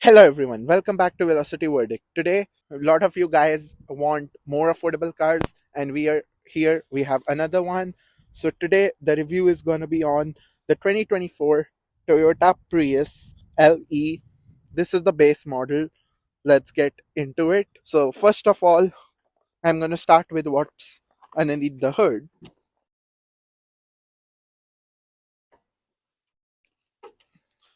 Hello everyone, welcome back to Velocity Verdict. Today, a lot of you guys want more affordable cars, and we are here. We have another one. So today, the review is going to be on the 2024 Toyota Prius LE. This is the base model. Let's get into it. So first of all, I'm going to start with what's underneath the hood.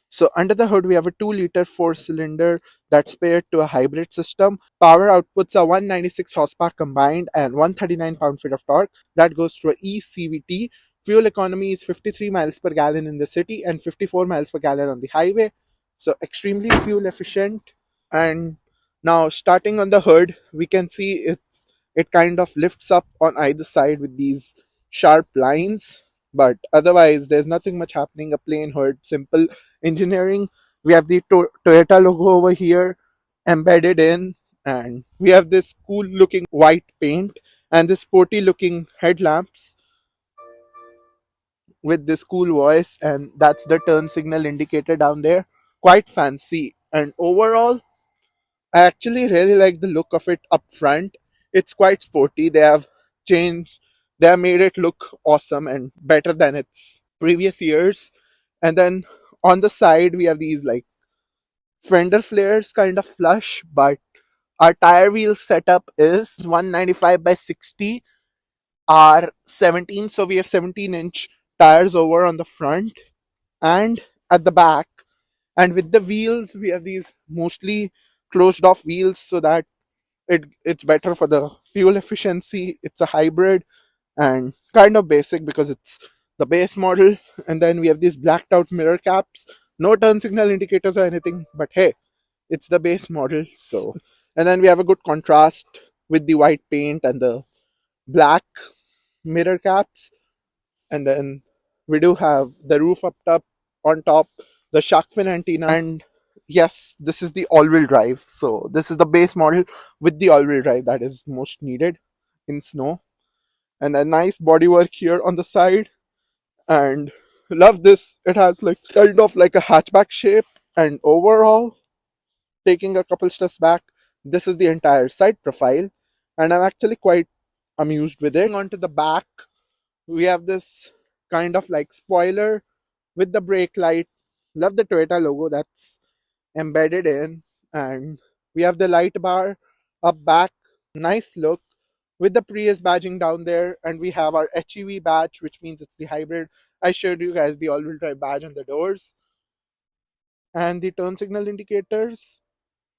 So under the hood, we have a 2-liter 4-cylinder that's paired to a hybrid system. Power outputs are 196 horsepower combined and 139 pound-feet of torque. That goes through a eCVT. Fuel economy is 53 miles per gallon in the city and 54 miles per gallon on the highway. So extremely fuel efficient. And now starting on the hood, we can see it kind of lifts up on either side with these sharp lines, but otherwise there's nothing much happening. A plain hood, simple engineering. We have the Toyota logo over here embedded in, and we have this cool looking white paint and this sporty looking headlamps with this cool voice, and that's the turn signal indicator down there. Quite fancy. And overall, I actually really like the look of it up front. It's quite sporty. Changed, they have made it look awesome and better than its previous years. And then on the side, we have these like fender flares kind of flush, but our tire wheel setup is 195 by 60 R17. So we have 17-inch tires over on the front and at the back. And with the wheels, we have these mostly closed off wheels so that it's better for the fuel efficiency. It's a hybrid and kind of basic because it's the base model. And then we have these blacked out mirror caps, no turn signal indicators or anything, but hey, it's the base model. So, and then we have a good contrast with the white paint and the black mirror caps. And then we do have the roof up top on top, the shark fin antenna, and yes, this is the all-wheel drive. So this is the base model with the all-wheel drive that is most needed in snow. And a nice bodywork here on the side, and love this. It has like kind of like a hatchback shape, and overall, taking a couple steps back, this is the entire side profile, and I'm actually quite amused with it. Onto the back, we have this kind of like spoiler with the brake light. Love the Toyota logo that's embedded in, and we have the light bar up back. Nice look with the Prius badging down there, and we have our HEV badge, which means it's the hybrid. I showed you guys the all-wheel drive badge on the doors and the turn signal indicators.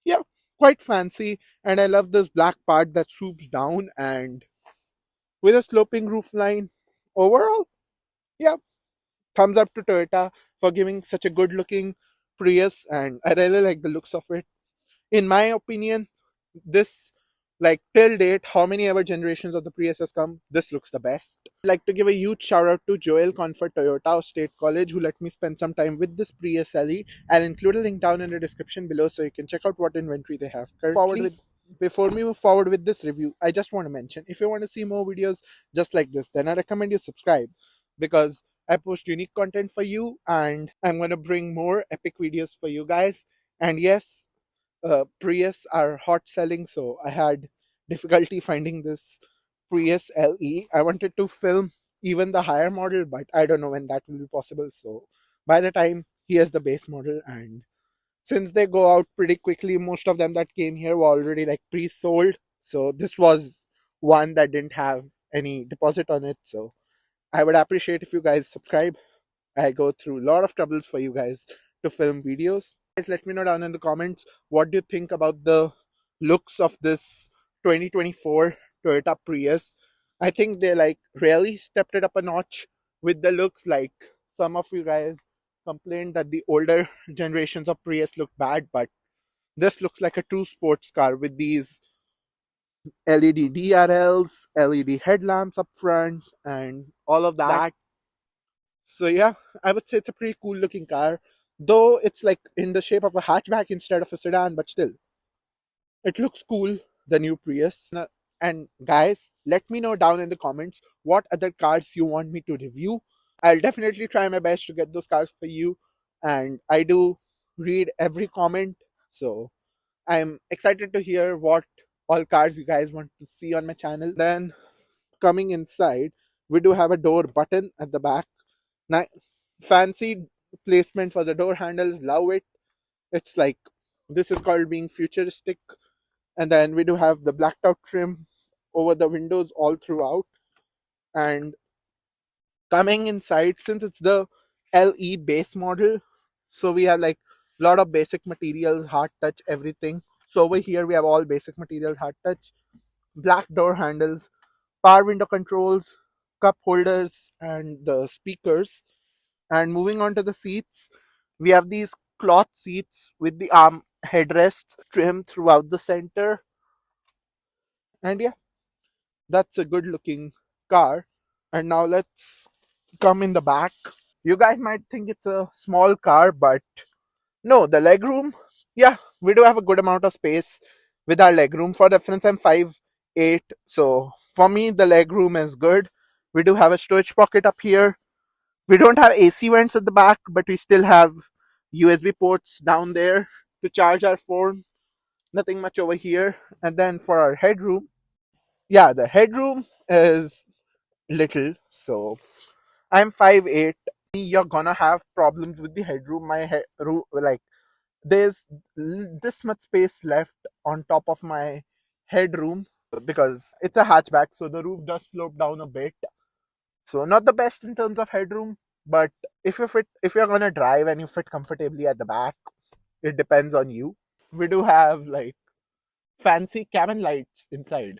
Yeah, quite fancy, and I love this black part that swoops down and with a sloping roof line. Overall, yeah, thumbs up to Toyota for giving such a good looking Prius, and I really like the looks of it. In my opinion, this, like till date, how many ever generations of the Prius has come, this looks the best. I'd like to give a huge shout out to Joel Comfort Toyota State College, who let me spend some time with this Prius LE. I'll include a link down in the description below so you can check out what inventory they have currently. Before we move forward with this review, I just want to mention, if you want to see more videos just like this, then I recommend you subscribe, because I post unique content for you, and I'm going to bring more epic videos for you guys. And yes, Prius are hot selling, so I had difficulty finding this Prius LE. I wanted to film even the higher model, but I don't know when that will be possible. So by the time, here's the base model, and since they go out pretty quickly, most of them that came here were already like pre-sold. So this was one that didn't have any deposit on it. So I would appreciate if you guys subscribe. I go through a lot of troubles for you guys to film videos. Guys, let me know down in the comments what do you think about the looks of this 2024 Toyota Prius. I think they like really stepped it up a notch with the looks. Like some of you guys complained that the older generations of Prius look bad, but this looks like a true sports car with these LED DRLs, LED headlamps up front, and all of that. So yeah, I would say it's a pretty cool looking car, though it's like in the shape of a hatchback instead of a sedan, but still, it looks cool, the new Prius. And guys, let me know down in the comments what other cars you want me to review. I'll definitely try my best to get those cars for you, and I do read every comment. So I'm excited to hear what all cars you guys want to see on my channel. Then coming inside, we do have a door button at the back. Ni- Fancy placement for the door handles. Love it. It's like this is called being futuristic. And then we do have the blacked out trim over the windows all throughout. And coming inside, since it's the LE base model, so we have like a lot of basic materials, hard touch, everything. So over here we have all basic materials, hard touch, black door handles, power window controls, cup holders, and the speakers. And moving on to the seats, we have these cloth seats with the arm headrests trimmed throughout the center. And yeah, that's a good looking car. And now let's come in the back. You guys might think it's a small car, but no, the legroom, yeah, we do have a good amount of space with our legroom. For reference, I'm 5'8", so for me, the legroom is good. We do have a storage pocket up here. We don't have AC vents at the back, but we still have USB ports down there to charge our phone. Nothing much over here. And then for our headroom, yeah, the headroom is little, so I'm 5'8". You're gonna have problems with the headroom. Like there's this much space left on top of my headroom because it's a hatchback, so the roof does slope down a bit. So not the best in terms of headroom, but if you're gonna drive and you fit comfortably at the back, it depends on you. We do have like fancy cabin lights inside.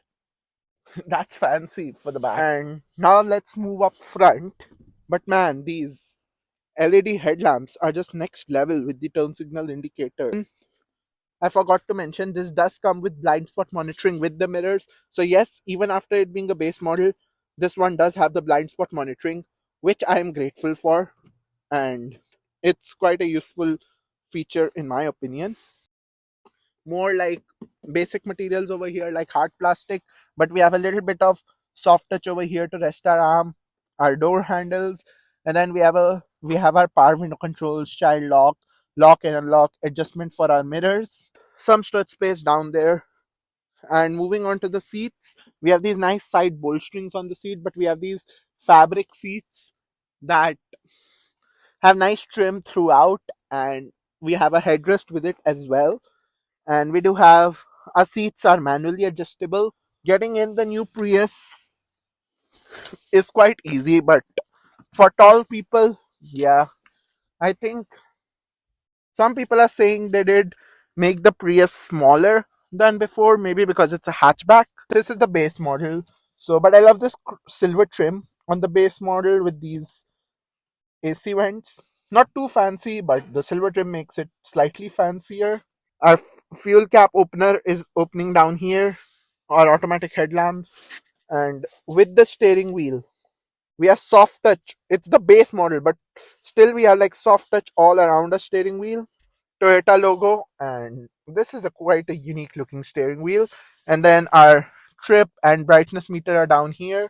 That's fancy for the back. And now let's move up front. But man, these LED headlamps are just next level with the turn signal indicator. I forgot to mention this does come with blind spot monitoring with the mirrors. So yes, even after it being a base model, this one does have the blind spot monitoring, which I am grateful for, and it's quite a useful feature in my opinion. More like basic materials over here, like hard plastic, but we have a little bit of soft touch over here to rest our arm, our door handles, and then we have our power window controls, child lock, lock and unlock, adjustment for our mirrors, some stretch space down there. And moving on to the seats, we have these nice side bolsterings on the seat, but we have these fabric seats that have nice trim throughout, and we have a headrest with it as well. And we do have our seats are manually adjustable. Getting in the new Prius is quite easy, but for tall people, yeah, I think some people are saying they did make the Prius smaller than before, maybe because it's a hatchback. This is the base model. So, but I love this silver trim on the base model with these AC vents. Not too fancy, but the silver trim makes it slightly fancier. Our fuel cap opener is opening down here. Our automatic headlamps. And with the steering wheel, we have soft touch. It's the base model, but still we have like soft touch all around the steering wheel. Toyota logo, and this is a quite a unique looking steering wheel. And then our trip and brightness meter are down here.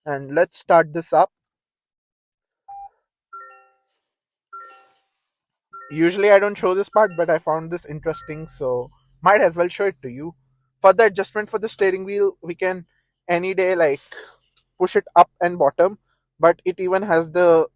And let's start this up. Usually I don't show this part, but I found this interesting, so might as well show it to you. For the adjustment for the steering wheel, we can any day like push it up and bottom, but it even has the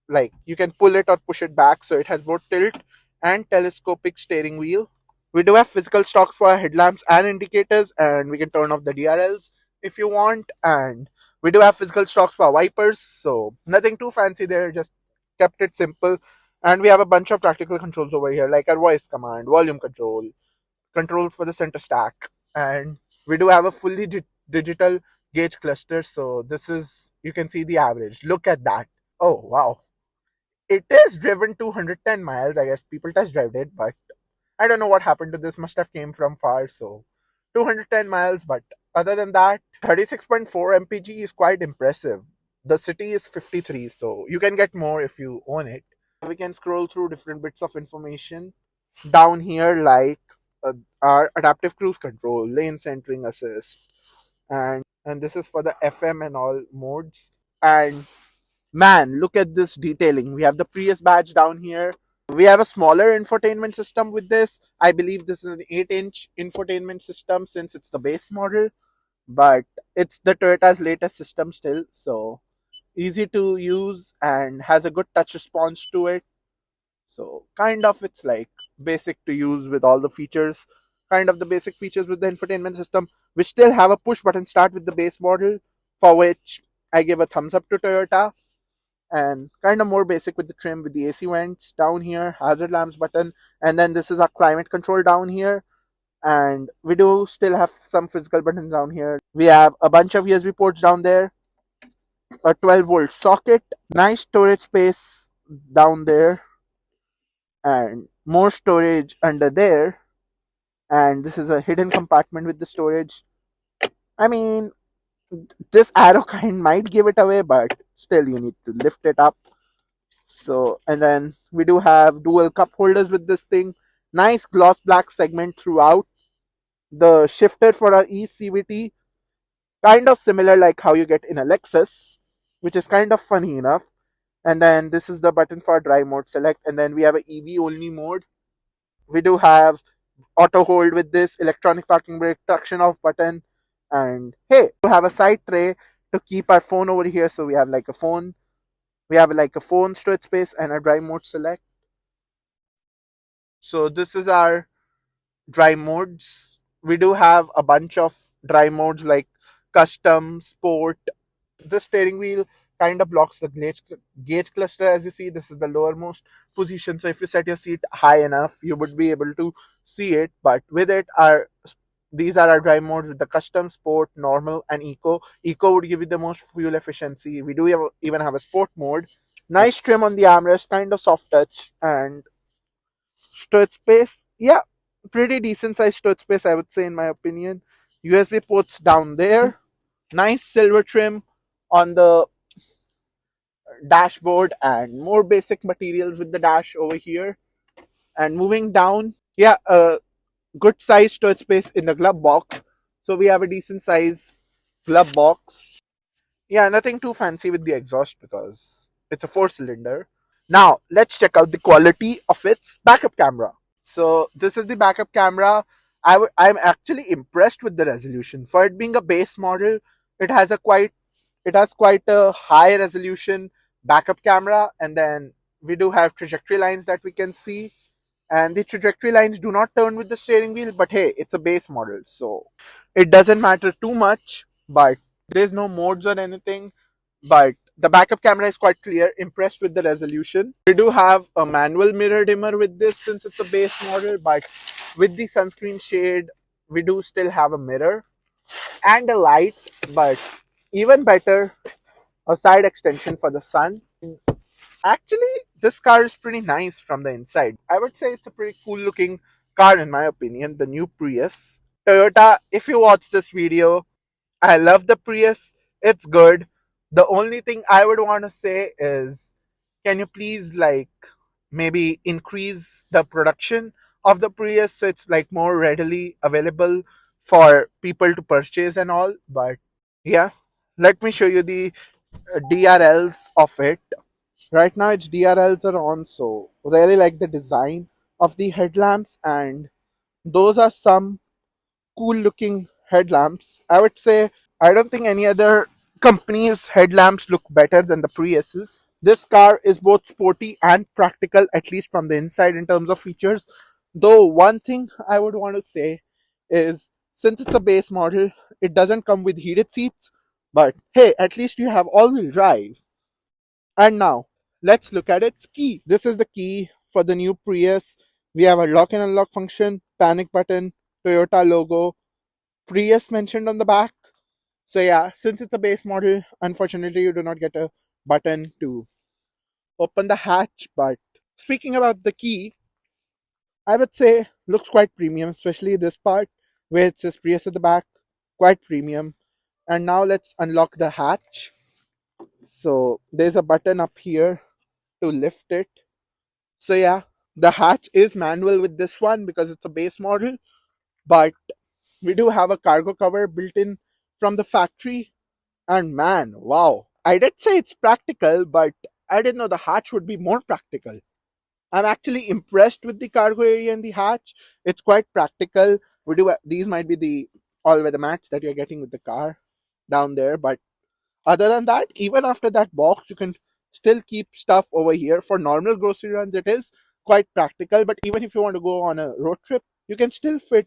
like you can pull it or push it back, so it has both tilt and telescopic steering wheel. We do have physical stocks for our headlamps and indicators, and we can turn off the DRLs if you want. And we do have physical stocks for our wipers, so nothing too fancy there, just kept it simple. And we have a bunch of practical controls over here, like our voice command, volume control, controls for the center stack, and we do have a fully digital gauge cluster. So this is, you can see the average. Look at that. Oh wow, it is driven 210 miles. I guess people test drive it, but I don't know what happened to this. Must have came from far. So 210 miles, but other than that, 36.4 mpg is quite impressive. The city is 53, so you can get more if you own it. We can scroll through different bits of information down here, like our adaptive cruise control, lane centering assist, and this is for the FM and all modes. And man, look at this detailing. We have the Prius badge down here. We have a smaller infotainment system with this. I believe this is an 8-inch infotainment system since it's the base model, but it's the Toyota's latest system still, so easy to use and has a good touch response to it. So kind of it's like basic to use with all the features, kind of the basic features with the infotainment system, which still have a push button start with the base model, for which I give a thumbs up to Toyota. And kind of more basic with the trim with the AC vents down here, hazard lamps button, and then this is our climate control down here. And we do still have some physical buttons down here. We have a bunch of USB ports down there, a 12-volt socket, nice storage space down there, and more storage under there. And this is a hidden compartment with the storage. I mean, this arrow kind might give it away, but still you need to lift it up. So, and then we do have dual cup holders with this thing. Nice gloss black segment throughout. The shifter for our ECVT, kind of similar like how you get in a Lexus, which is kind of funny enough. And then this is the button for drive mode select. And then we have a EV only mode. We do have auto hold with this, electronic parking brake, traction off button, and hey, we have a side tray to keep our phone over here. So we have like a phone, storage space and a drive mode select. So this is our drive modes. We do have a bunch of drive modes like custom, sport. The steering wheel kind of blocks the gauge cluster. As you see, this is the lowermost position, so if you set your seat high enough you would be able to see it. But with it, these are our drive modes with the custom, sport, normal and eco would give you the most fuel efficiency. We do even have a sport mode. Nice trim on the armrest, kind of soft touch. And storage space, yeah, pretty decent size storage space, I would say, in my opinion. USB ports down there. Nice silver trim on the dashboard and more basic materials with the dash over here. And moving down, yeah, a good size storage space in the glove box. So we have a decent size glove box. Yeah, nothing too fancy with the exhaust because it's a 4-cylinder. Now let's check out the quality of its backup camera. So this is the backup camera. I'm actually impressed with the resolution for it being a base model. It has a quite it has quite a high resolution backup camera, and then we do have trajectory lines that we can see, and the trajectory lines do not turn with the steering wheel, but hey, it's a base model, so it doesn't matter too much. But there's no modes or anything, but the backup camera is quite clear. Impressed with the resolution. We do have a manual mirror dimmer with this since it's a base model, but with the sunscreen shade we do still have a mirror and a light, but even better, a side extension for the sun. Actually, this car is pretty nice from the inside. I would say it's a pretty cool looking car in my opinion, the new Prius. Toyota, if you watch this video, I love the Prius. It's good. The only thing I would want to say is, can you please like maybe increase the production of the Prius so it's like more readily available for people to purchase and all. But yeah, let me show you the DRLs of it. Right now its DRLs are on, so really like the design of the headlamps, and those are some cool looking headlamps. I would say I don't think any other company's headlamps look better than the Prius's. This car is both sporty and practical, at least from the inside in terms of features. Though one thing I would want to say is, since it's a base model, it doesn't come with heated seats. But hey, at least you have all-wheel drive. And now let's look at its key. This is the key for the new Prius. We have a lock and unlock function, panic button, Toyota logo, Prius mentioned on the back. So yeah, since it's a base model, unfortunately you do not get a button to open the hatch. But speaking about the key, I would say looks quite premium, especially this part where it says Prius at the back, quite premium. And now let's unlock the hatch. So there's a button up here to lift it. So yeah, the hatch is manual with this one because it's a base model, but we do have a cargo cover built in from the factory. And man, wow, I did say it's practical, but I didn't know the hatch would be more practical. I'm actually impressed with the cargo area and the hatch. It's quite practical. We do these might be the all weather mats that you're getting with the car down there, but other than that, even after that box, you can still keep stuff over here. For normal grocery runs, it is quite practical, but even if you want to go on a road trip, you can still fit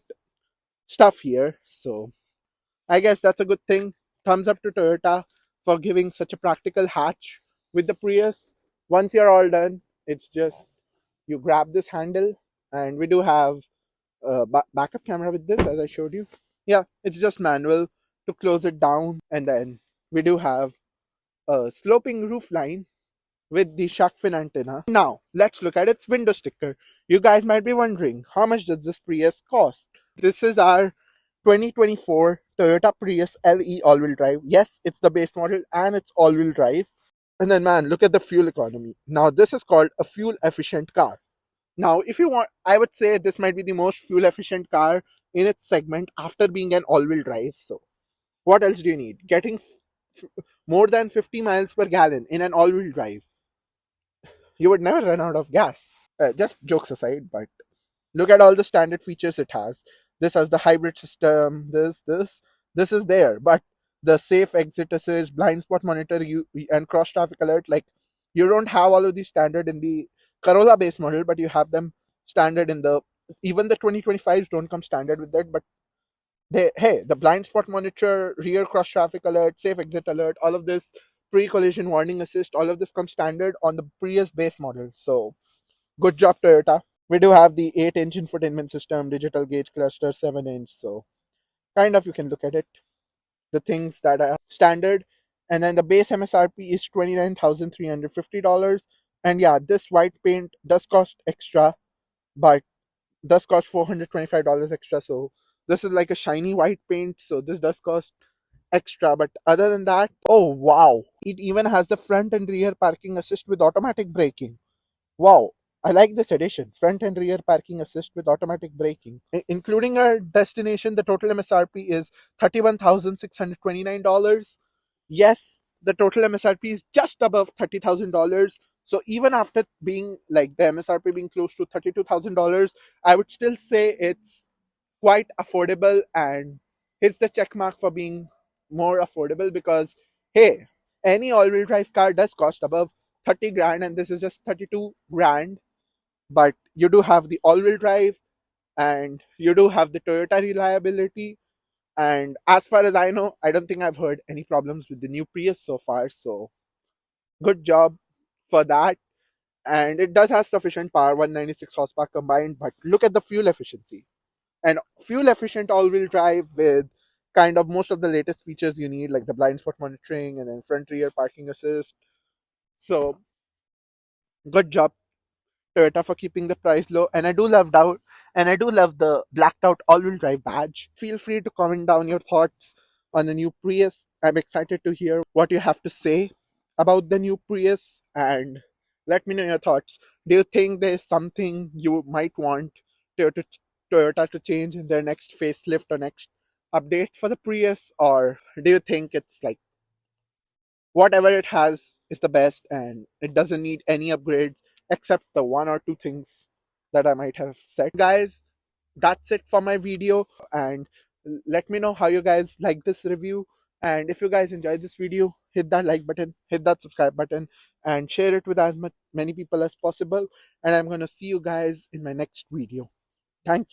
stuff here. So I guess that's a good thing. Thumbs up to Toyota for giving such a practical hatch with the Prius. Once you're all done, it's just you grab this handle, and we do have a backup camera with this, as I showed you. Yeah, it's just manual to close it down, and then we do have a sloping roof line with the shark fin antenna. Now, let's look at its window sticker. You guys might be wondering, how much does this Prius cost? This is our 2024 Toyota Prius LE all-wheel drive. Yes, it's the base model and it's all-wheel drive. And then man, look at the fuel economy. Now, this is called a fuel efficient car. Now, if you want, I would say this might be the most fuel efficient car in its segment after being an all-wheel drive. So, what else do you need? Getting more than 50 miles per gallon in an all-wheel drive. You would never run out of gas. Just jokes aside, but look at all the standard features it has. This has the hybrid system. This is there, but the safe exit assist, blind spot monitor, and cross traffic alert. Like you don't have all of these standard in the Corolla base model, but you have them standard in the even the 2025s don't come standard with that, but the blind spot monitor, rear cross traffic alert, safe exit alert, all of this pre-collision warning assist, all of this comes standard on the Prius base model. So good job, Toyota. We do have the 8-inch infotainment system, digital gauge cluster, 7-inch. So kind of you can look at it. The things that are standard, and then the base MSRP is $29,350. And yeah, this white paint does cost extra, but does cost $425 extra. So this is like a shiny white paint, so this does cost extra. But other than that, oh wow, it even has the front and rear parking assist with automatic braking. Wow, I like this addition. Front and rear parking assist with automatic braking. Including our destination, the total MSRP is $31,629. Yes, the total MSRP is just above $30,000. So even after being like the MSRP being close to $32,000, I would still say it's quite affordable and hits the check mark for being more affordable because hey, any all-wheel drive car does cost above 30 grand and this is just 32 grand, but you do have the all-wheel drive and you do have the Toyota reliability, and as far as I know, I don't think I've heard any problems with the new Prius so far. So good job for that. And it does have sufficient power, 196 horsepower combined, but look at the fuel efficiency. And fuel efficient all-wheel drive with kind of most of the latest features you need, like the blind spot monitoring and then front rear parking assist. So good job, Toyota, for keeping the price low. And I do love the blacked out all-wheel drive badge. Feel free to comment down your thoughts on the new Prius. I'm excited to hear what you have to say about the new Prius and let me know your thoughts. Do you think there's something you might want Toyota, Toyota to change in their next facelift or next update for the Prius, or do you think it's like whatever it has is the best and it doesn't need any upgrades except the one or two things that I might have said? Guys, that's it for my video, and let me know how you guys like this review. And if you guys enjoyed this video, hit that like button, hit that subscribe button, and share it with as many people as possible. And I'm going to see you guys in my next video. Thank you.